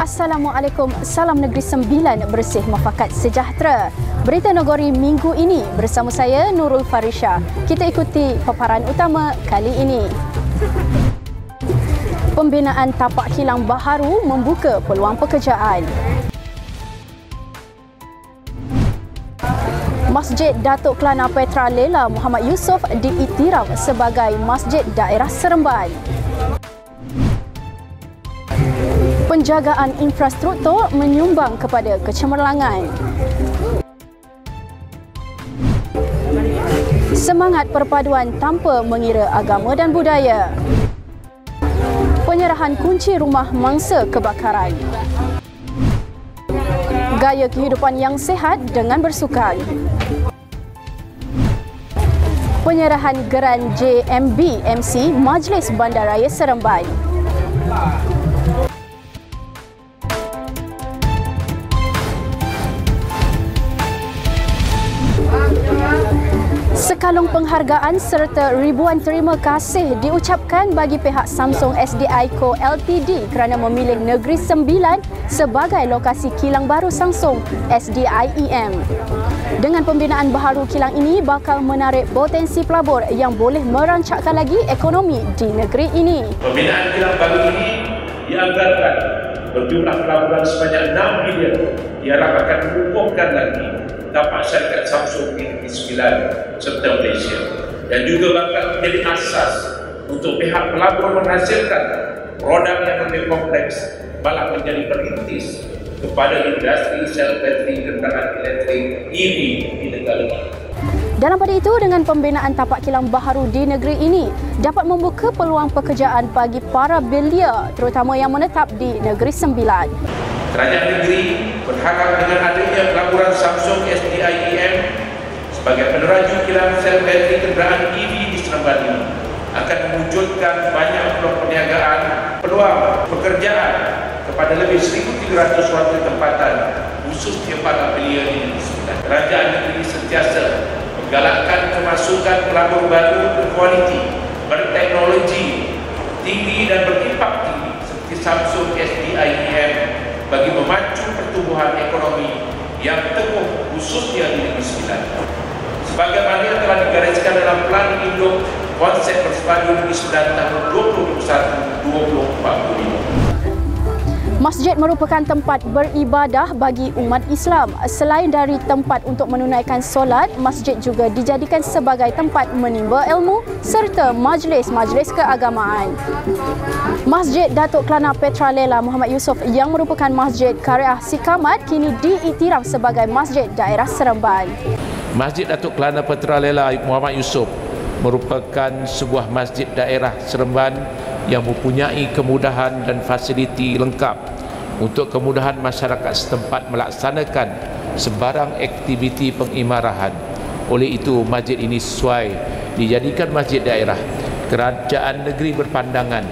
Assalamualaikum, salam Negeri Sembilan bersih mufakat sejahtera. Berita Nagori minggu ini bersama saya Nurul Farisha. Kita ikuti paparan utama kali ini. Pembinaan tapak kilang baharu membuka peluang pekerjaan. Masjid Datuk Kelana Petra Lela Muhammad Yusof diiktiraf sebagai Masjid Daerah Seremban. Penjagaan infrastruktur menyumbang kepada kecemerlangan. Semangat perpaduan tanpa mengira agama dan budaya. Penyerahan kunci rumah mangsa kebakaran. Gaya kehidupan yang sihat dengan bersukan. Penyerahan geran JMB MC Majlis Bandaraya Seremban. Sekalung penghargaan serta ribuan terima kasih diucapkan bagi pihak Samsung SDI Co Ltd kerana memilih Negeri Sembilan sebagai lokasi kilang baru Samsung SDIEM. Dengan pembinaan baharu kilang ini bakal menarik potensi pelabur yang boleh merancakkan lagi ekonomi di negeri ini. Pembinaan kilang baru ini dianggarkan berjumlah pelaburan sebanyak 6 bilion diharap akan mengukuhkan lagi tapak syarikat Samsung di Negeri Sembilan serta Malaysia dan juga bakal menjadi asas untuk pihak pelabur menghasilkan produk yang lebih kompleks malah menjadi perintis kepada industri sel bateri kendaraan elektrik EV di negara ini. Dalam pada itu, dengan pembinaan tapak kilang baharu di negeri ini dapat membuka peluang pekerjaan bagi para belia terutama yang menetap di Negeri Sembilan. Kerajaan negeri berharap dengan adanya pelaburan Samsung SDIEM sebagai peneraju kilang sel bateri kenderaan EV di Seremban ini akan mewujudkan banyak peluang perniagaan, peluang pekerjaan kepada lebih 1,300 warga tempatan khususnya para belia di Negeri Sembilan. Kerajaan negeri sentiasa menggalakkan kemasukan pelabur baru berkualiti, berteknologi tinggi dan berimpak tinggi seperti Samsung SDIEM bagi memacu pertumbuhan ekonomi yang teguh khususnya di Negeri Sembilan. Sebagaimana yang telah digariskan dalam Plan Induk Konsep Bersepadu Negeri Sembilan tahun 2021-2045. Masjid merupakan tempat beribadah bagi umat Islam. Selain dari tempat untuk menunaikan solat, masjid juga dijadikan sebagai tempat menimba ilmu serta majlis-majlis keagamaan. Masjid Datuk Kelana Petra Lela Muhammad Yusof yang merupakan Masjid Kariah Sikamat kini diiktiraf sebagai Masjid Daerah Seremban. Masjid Datuk Kelana Petra Lela Muhammad Yusof merupakan sebuah masjid daerah Seremban yang mempunyai kemudahan dan fasiliti lengkap untuk kemudahan masyarakat setempat melaksanakan sebarang aktiviti pengimarahan. Oleh itu, masjid ini sesuai dijadikan masjid daerah. Kerajaan negeri berpandangan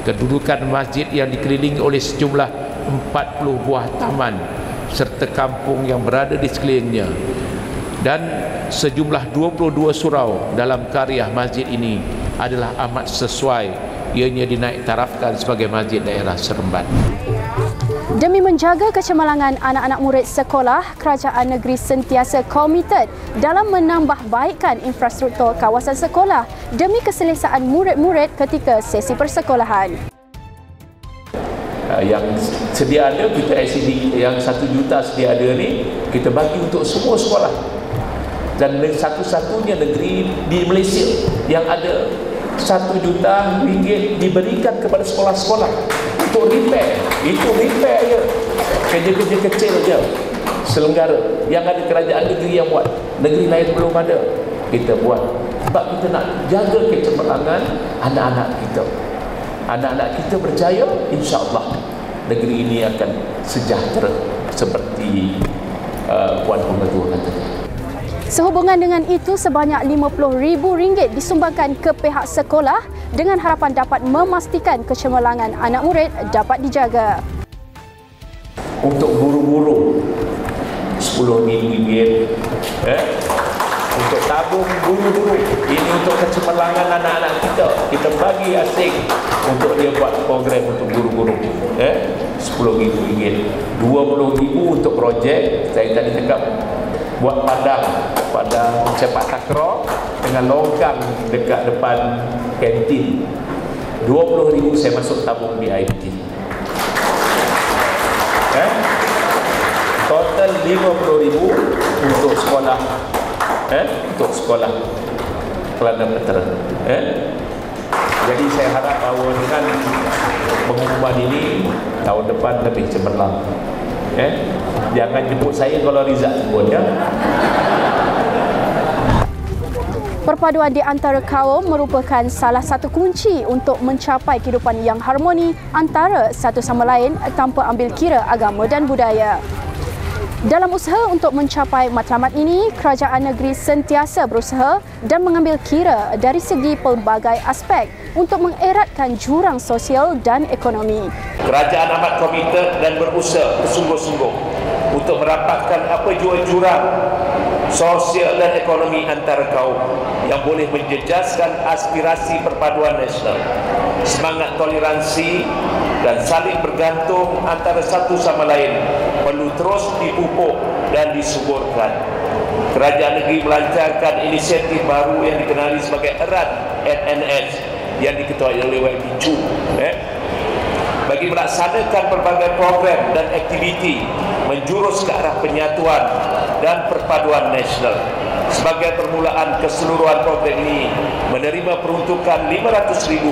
kedudukan masjid yang dikelilingi oleh sejumlah 40 buah taman serta kampung yang berada di sekelilingnya dan sejumlah 22 surau dalam karya masjid ini adalah amat sesuai ianya dinaik tarafkan sebagai Masjid Daerah Seremban. Demi menjaga kecemerlangan anak-anak murid sekolah, kerajaan negeri sentiasa komited dalam menambah baikkan infrastruktur kawasan sekolah demi keselesaan murid-murid ketika sesi persekolahan. Yang sedia ada kita ICD yang 1 juta sedia ada ni kita bagi untuk semua sekolah dan satu-satunya negeri di Malaysia yang ada 1 juta ringgit diberikan kepada sekolah-sekolah untuk repair. Itu repair je, kerja-kerja kecil je selenggara yang ada kerajaan negeri yang buat, negeri lain belum ada, kita buat sebab kita nak jaga kecemerlangan anak-anak kita. Anak-anak kita berjaya, insya-Allah negeri ini akan sejahtera seperti Puan Pengetua kata. Sehubungan dengan itu, sebanyak RM50,000 disumbangkan ke pihak sekolah dengan harapan dapat memastikan kecemerlangan anak murid dapat dijaga. Untuk guru-guru RM10,000 untuk tabung guru-guru. Ini untuk kecemerlangan anak-anak kita. Kita bagi asing untuk dia buat program untuk guru-guru. RM10,000, RM20,000 untuk projek. Saya tadi cakap buat padang sepak takraw dengan longkang dekat depan kantin. RM20,000 saya masuk tabung BIT. Total RM50,000 untuk sekolah, untuk sekolah Kelana Petera. Jadi saya harap bahawa dengan pengumuman ini tahun depan lebih cemerlang. Jangan jemput saya kalau Rizal sebut, ya. Perpaduan di antara kaum merupakan salah satu kunci untuk mencapai kehidupan yang harmoni antara satu sama lain tanpa ambil kira agama dan budaya. Dalam usaha untuk mencapai matlamat ini, kerajaan negeri sentiasa berusaha dan mengambil kira dari segi pelbagai aspek untuk mengeratkan jurang sosial dan ekonomi. Kerajaan amat komited dan berusaha bersungguh-sungguh untuk merapatkan apa jua jurang sosial dan ekonomi antara kaum yang boleh menjejaskan aspirasi perpaduan nasional, semangat toleransi dan saling bergantung antara satu sama lain perlu terus dipupuk dan disuburkan. Kerajaan negeri melancarkan inisiatif baru yang dikenali sebagai Erat NNS yang diketuai oleh YB Chu bagi melaksanakan pelbagai program dan aktiviti menjurus ke arah penyatuan dan perpaduan nasional. Sebagai permulaan keseluruhan program ini menerima peruntukan RM500,000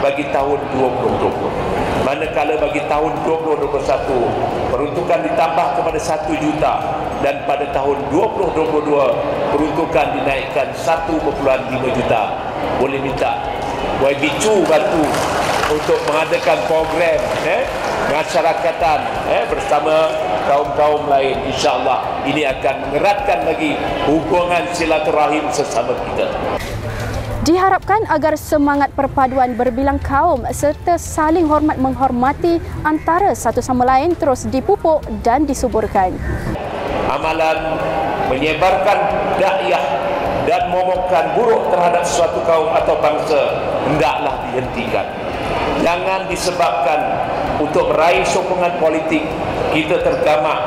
bagi tahun 2020. Manakala bagi tahun 2021 peruntukan ditambah kepada RM1 juta dan pada tahun 2022 peruntukan dinaikkan RM1.5 juta. Boleh minta YB Chu bantu untuk mengadakan program masyarakatan bersama kaum-kaum lain. InsyaAllah ini akan mengeratkan lagi hubungan silaturahim sesama kita. Diharapkan agar semangat perpaduan berbilang kaum serta saling hormat menghormati antara satu sama lain terus dipupuk dan disuburkan. Amalan menyebarkan dakwah dan momokkan buruk terhadap suatu kaum atau bangsa hendaklah dihentikan. Jangan disebabkan untuk meraih sokongan politik kita tergamak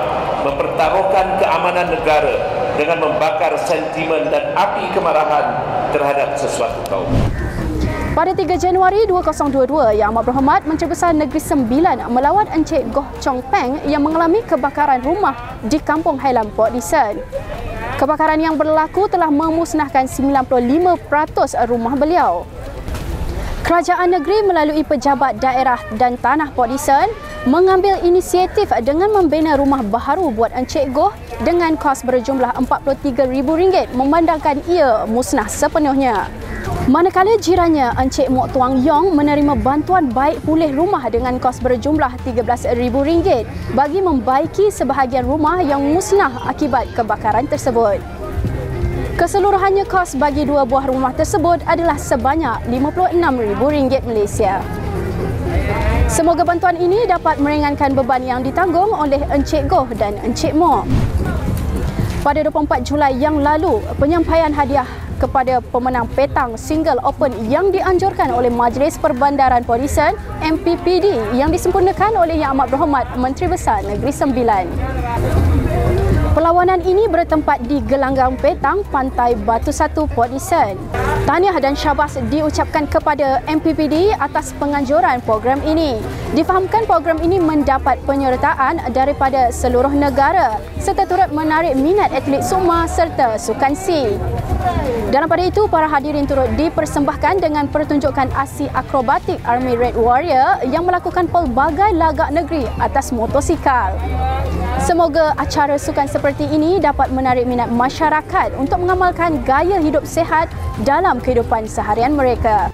mempertaruhkan keamanan negara dengan membakar sentimen dan api kemarahan terhadap sesuatu kaum. Pada 3 Januari 2022, Yang Amat Berhormat Menteri Besar Negeri Sembilan melawat Encik Goh Chong Peng yang mengalami kebakaran rumah di Kampung Hailan, Port Dickson. Kebakaran yang berlaku telah memusnahkan 95% rumah beliau. Kerajaan negeri melalui pejabat daerah dan tanah Port Dickson mengambil inisiatif dengan membina rumah baharu buat Encik Goh dengan kos berjumlah RM43,000 memandangkan ia musnah sepenuhnya. Manakala jirannya Encik Mok Tuang Yong menerima bantuan baik pulih rumah dengan kos berjumlah RM13,000 bagi membaiki sebahagian rumah yang musnah akibat kebakaran tersebut. Keseluruhannya kos bagi 2 buah rumah tersebut adalah sebanyak RM56,000 Malaysia. Semoga bantuan ini dapat meringankan beban yang ditanggung oleh Encik Goh dan Encik Mok. Pada 24 Julai yang lalu, penyampaian hadiah kepada pemenang petang single open yang dianjurkan oleh Majlis Perbandaran Port Dickson MPPD yang disempurnakan oleh Yang Amat Berhormat Menteri Besar Negeri Sembilan. Perlawanan ini bertempat di Gelanggang Petang, Pantai Batu Satu, Port Dickson. Tahniah dan syabas diucapkan kepada MPPD atas penganjuran program ini. Difahamkan program ini mendapat penyertaan daripada seluruh negara serta turut menarik minat atlet sukma serta sukan C. Dalam pada itu, para hadirin turut dipersembahkan dengan pertunjukan aksi akrobatik Army Red Warrior yang melakukan pelbagai lagak negeri atas motosikal. Semoga acara sukan seperti ini dapat menarik minat masyarakat untuk mengamalkan gaya hidup sihat dalam kehidupan seharian mereka.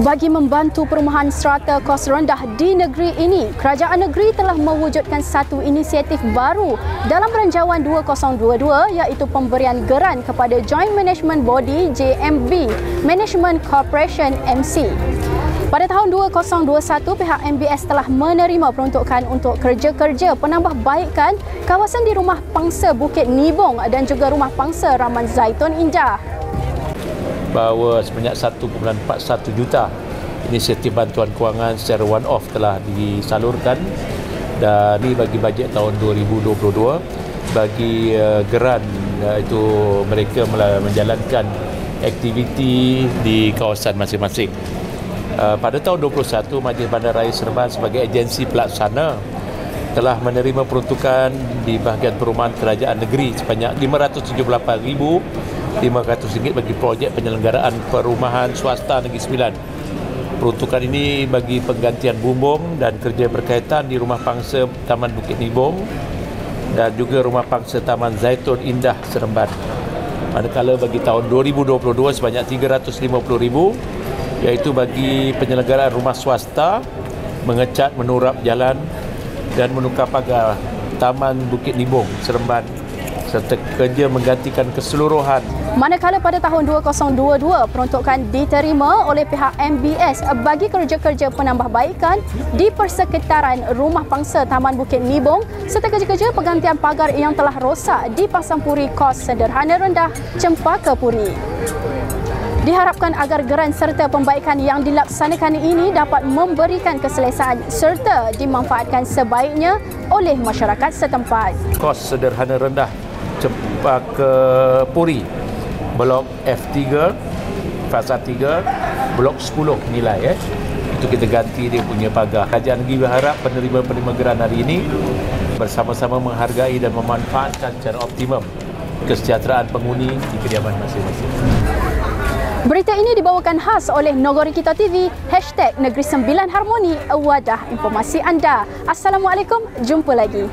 Bagi membantu perumahan strata kos rendah di negeri ini, kerajaan negeri telah mewujudkan satu inisiatif baru dalam Beranjawan 2022 iaitu pemberian geran kepada Joint Management Body JMB Management Corporation MC. Pada tahun 2021, pihak MBS telah menerima peruntukan untuk kerja-kerja penambahbaikan kawasan di Rumah Pangsa Bukit Nibong dan juga Rumah Pangsa Raman Zaitun Indah. Bahawa sebanyak 1.41 juta inisiatif bantuan kewangan secara one-off telah disalurkan, dan ini bagi bajet tahun 2022 bagi geran itu mereka menjalankan aktiviti di kawasan masing-masing. Pada tahun 2021, Majlis Bandaraya Seremban sebagai agensi pelaksana telah menerima peruntukan di bahagian perumahan kerajaan negeri sebanyak RM578,500 bagi projek penyelenggaraan perumahan swasta Negeri Sembilan. Peruntukan ini bagi penggantian bumbung dan kerja berkaitan di Rumah Pangsa Taman Bukit Nibong dan juga Rumah Pangsa Taman Zaitun Indah Seremban. Manakala bagi tahun 2022 sebanyak RM350,000 iaitu bagi penyelenggaraan rumah swasta, mengecat, menurap jalan dan menukar pagar Taman Bukit Nibong Seremban serta kerja menggantikan keseluruhan. Manakala pada tahun 2022, peruntukan diterima oleh pihak MBS bagi kerja-kerja penambahbaikan di persekitaran Rumah Pangsa Taman Bukit Nibong serta kerja-kerja penggantian pagar yang telah rosak di Pasang Puri Kos Sederhana Rendah, Cempaka Puri. Diharapkan agar geran serta pembaikan yang dilaksanakan ini dapat memberikan keselesaan serta dimanfaatkan sebaiknya oleh masyarakat setempat. Kos Sederhana Rendah, Cempaka Puri, Blok F3, Fasa 3, Blok 10 nilai. Itu kita ganti dia punya pagar. Kerajaan negeri berharap penerima-penerima geran hari ini bersama-sama menghargai dan memanfaatkan secara optimum kesejahteraan penghuni di kediaman masing-masing. Berita ini dibawakan khas oleh Nogori Kita TV, #Negeri Sembilan Harmoni, wadah informasi anda. Assalamualaikum, jumpa lagi.